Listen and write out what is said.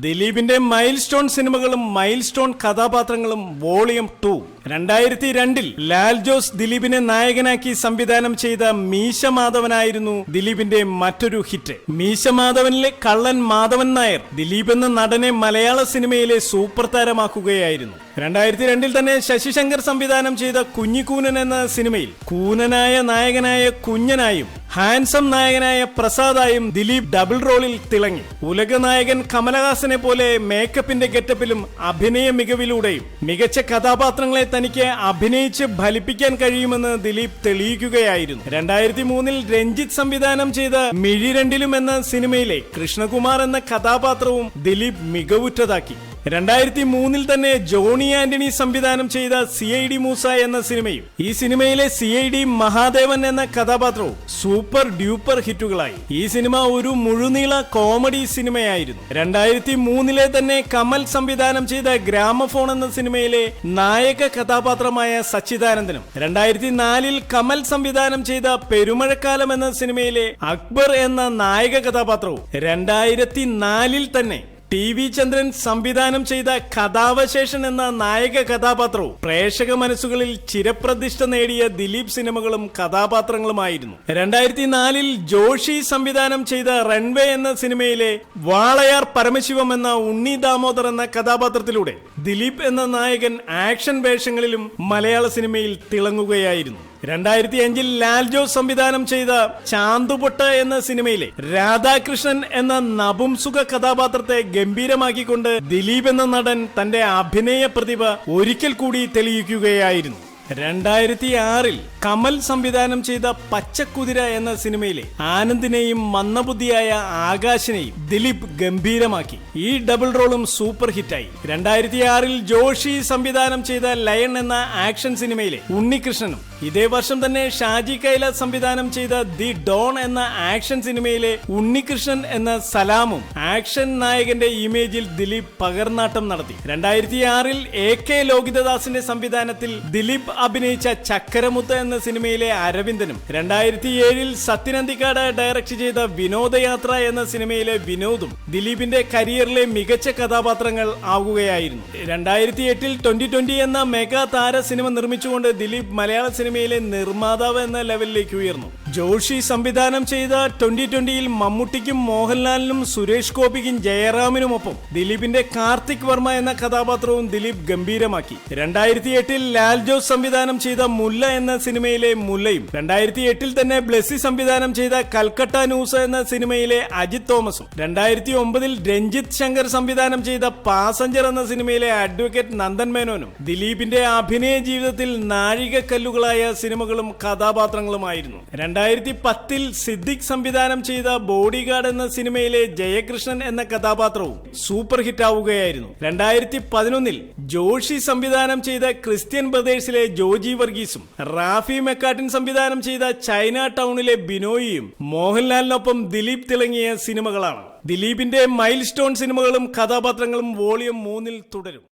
ദിലീപിന്റെ mile stone സിനിമകളും mile stone കഥാപാത്രങ്ങളും വോളിയം 2. 2002-ൽ ലാൽ ജോസ് ദിലീപിനെ നായകനാക്കി സംവിധാനം ചെയ്ത മീശ മാധവനായിരുന്നു ദിലീപിന്റെ മറ്റൊരു ഹിറ്റ്. മീശ മാധവനിലെ കള്ളൻ മാധവൻ നായർ ദിലീപ് എന്ന നടനെ മലയാള സിനിമയിലെ സൂപ്പർ താരമാക്കുകയായിരുന്നു. 2002-ൽ തന്നെ ശശി ശങ്കർ സംവിധാനം ചെയ്ത കുഞ്ഞിക്കൂനൻ എന്ന സിനിമയിൽ കൂനനായ നായകനായ കുഞ്ഞനായും ഹാൻസം നായകനായ പ്രസാദായും ദിലീപ് ഡബിൾ റോളിൽ തിളങ്ങി. ഉലക നായകൻ കമലഹാസനെ പോലെ മേക്കപ്പിന്റെ ഗെറ്റപ്പിലും അഭിനയ മികവിലൂടെയും മികച്ച കഥാപാത്രങ്ങളെ തനിക്ക് അഭിനയിച്ച് ഫലിപ്പിക്കാൻ കഴിയുമെന്ന് ദിലീപ് തെളിയിക്കുകയായിരുന്നു. 2003-ൽ രഞ്ജിത്ത് സംവിധാനം ചെയ്ത മിഴി രണ്ടിലും എന്ന സിനിമയിലെ കൃഷ്ണകുമാർ എന്ന കഥാപാത്രവും ദിലീപ് മികവുറ്റതാക്കി. 2003-ൽ തന്നെ ജോണി ആന്റണി സംവിധാനം ചെയ്ത CID മൂസ എന്ന സിനിമയും ഈ സിനിമയിലെ CID മഹാദേവൻ എന്ന കഥാപാത്രവും സൂപ്പർ ഡ്യൂപ്പർ ഹിറ്റുകളായി. ഈ സിനിമ ഒരു മുഴുനീള കോമഡി സിനിമയായിരുന്നു. 2003-ലെ തന്നെ കമൽ സംവിധാനം ചെയ്ത ഗ്രാമഫോൺ എന്ന സിനിമയിലെ നായക കഥാപാത്രമായ സച്ചിദാനന്ദനും 2004-ൽ കമൽ സംവിധാനം ചെയ്ത പെരുമഴക്കാലം എന്ന സിനിമയിലെ അക്ബർ എന്ന നായക കഥാപാത്രവും 2004-ൽ തന്നെ TV ചന്ദ്രൻ സംവിധാനം ചെയ്ത കഥാവശേഷൻ എന്ന നായക കഥാപാത്രവും പ്രേക്ഷക മനസ്സുകളിൽ ചിരപ്രതിഷ്ഠ നേടിയ ദിലീപ് സിനിമകളും കഥാപാത്രങ്ങളുമായിരുന്നു. 2004-ൽ ജോഷി സംവിധാനം ചെയ്ത റൺവേ എന്ന സിനിമയിലെ വാളയാർ പരമശിവം എന്ന ഉണ്ണി ദാമോദർ എന്ന കഥാപാത്രത്തിലൂടെ ദിലീപ് എന്ന നായകൻ ആക്ഷൻ വേഷങ്ങളിലും മലയാള സിനിമയിൽ തിളങ്ങുകയായിരുന്നു. 2005-ൽ ലാൽ ജോസ് സംവിധാനം ചെയ്ത ചാന്തുപൊട്ട് എന്ന സിനിമയിലെ രാധാകൃഷ്ണൻ എന്ന നപുംസുക കഥാപാത്രത്തെ ഗംഭീരമാക്കിക്കൊണ്ട് ദിലീപ് എന്ന നടൻ തന്റെ അഭിനയ പ്രതിഭ ഒരിക്കൽ കൂടി തെളിയിക്കുകയായിരുന്നു. 2006-ൽ കമൽ സംവിധാനം ചെയ്ത പച്ചക്കുതിര എന്ന സിനിമയിലെ ആനന്ദിനെയും മന്ദബുദ്ധിയായ ആകാശിനെയും ദിലീപ് ഗംഭീരമാക്കി. ഈ ഡബിൾ റോളും സൂപ്പർ ഹിറ്റായി. 2006-ൽ ജോഷി സംവിധാനം ചെയ്ത ലയൺ എന്ന ആക്ഷൻ സിനിമയിലെ ഉണ്ണികൃഷ്ണനും ഇതേ വർഷം തന്നെ ഷാജി കൈലാസ് സംവിധാനം ചെയ്ത ദി ഡോൺ എന്ന ആക്ഷൻ സിനിമയിലെ ഉണ്ണികൃഷ്ണൻ എന്ന സലാമും ആക്ഷൻ നായകന്റെ ഇമേജിൽ ദിലീപ് പകർന്നാട്ടം നടത്തി. 2006-ൽ AK ലോകിതദാസിന്റെ സംവിധാനത്തിൽ ദിലീപ് അഭിനയിച്ച ചക്കരമുത്ത് എന്ന സിനിമയിലെ അരവിന്ദനും 2007-ൽ സത്യനന്ദിക്കാട് ഡയറക്ട് ചെയ്ത വിനോദയാത്ര എന്ന സിനിമയിലെ വിനോദും ദിലീപിന്റെ കരിയറിലെ മികച്ച കഥാപാത്രങ്ങൾ ആവുകയായിരുന്നു. 2008-ൽ 2020 എന്ന മെഗാ താര സിനിമ നിർമ്മിച്ചുകൊണ്ട് ദിലീപ് മലയാള സിനിമയിലെ നിർമ്മാതാവ് എന്ന ലെവലിലേക്ക് ഉയർന്നു. ജോഷി സംവിധാനം ചെയ്ത 2020-ൽ മമ്മൂട്ടിക്കും മോഹൻലാലിനും സുരേഷ് ഗോപിക്കും ജയറാമിനുമൊപ്പം ദിലീപിന്റെ കാർത്തിക് വർമ്മ എന്ന കഥാപാത്രവും ദിലീപ് ഗംഭീരമാക്കി. 2008-ൽ ലാൽ ജോസ് സംവിധാനം ചെയ്ത മുല്ല എന്ന സിനിമയിലെ മുല്ലയും 2008-ൽ തന്നെ ബ്ലെസ്സി സംവിധാനം ചെയ്ത കൽക്കട്ട ന്യൂസ് എന്ന സിനിമയിലെ അജിത് തോമസും 2009-ൽ രഞ്ജിത്ത് ശങ്കർ സംവിധാനം ചെയ്ത പാസഞ്ചർ എന്ന സിനിമയിലെ അഡ്വക്കേറ്റ് നന്ദൻ മേനോനും ദിലീപിന്റെ അഭിനയ ജീവിതത്തിൽ നാഴികക്കല്ലുകളായ സിനിമകളും കഥാപാത്രങ്ങളുമായിരുന്നു. 2010-ൽ സിദ്ദിഖ് സംവിധാനം ചെയ്ത ബോഡിഗാർഡ് എന്ന സിനിമയിലെ ജയകൃഷ്ണൻ എന്ന കഥാപാത്രവും സൂപ്പർ ഹിറ്റ് ആവുകയായിരുന്നു. 2011-ൽ ജോഷി സംവിധാനം ചെയ്ത ക്രിസ്ത്യൻ ബ്രദേഴ്സിലെ ജോജി വർഗീസും റാഫി മെക്കാട്ടിൻ സംവിധാനം ചെയ്ത ചൈന ടൗണിലെ ബിനോയിയും മോഹൻലാലിനൊപ്പം ദിലീപ് തിളങ്ങിയ സിനിമകളാണ്. ദിലീപിന്റെ മൈൽ സ്റ്റോൺ സിനിമകളും കഥാപാത്രങ്ങളും വോളിയം 3-ൽ തുടരും.